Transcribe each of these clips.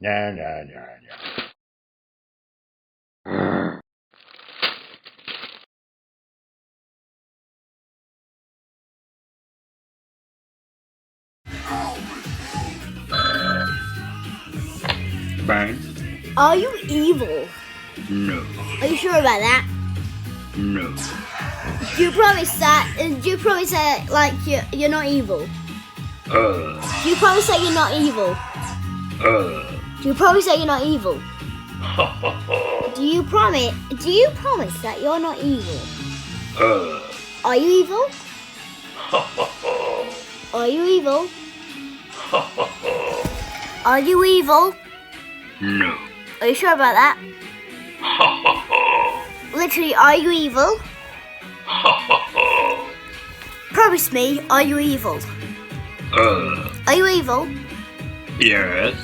No, no, no, no. Bang. Are you evil? No. Are you sure about that? No. Do you promise that? Do you promise that like you're not evil? Do you promise that you're not evil? Do you promise that you're not evil? Do you promise? Do you promise that you're not evil? Are you evil? Are you evil? Are you evil? No. Are you sure about that? Literally, are you evil? Promise me, are you evil? Are you evil? Yes.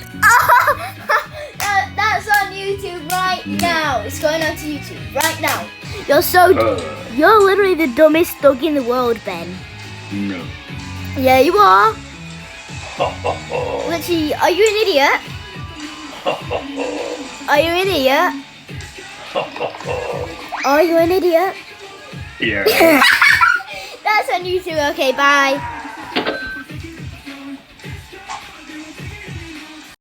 That's on YouTube right now. It's going on to YouTube right now. You're literally the dumbest dog in the world, Ben. No. Yeah, you are. Literally, are you an idiot? Are you an idiot? Are you an idiot? Yeah. That's on YouTube. Okay, bye.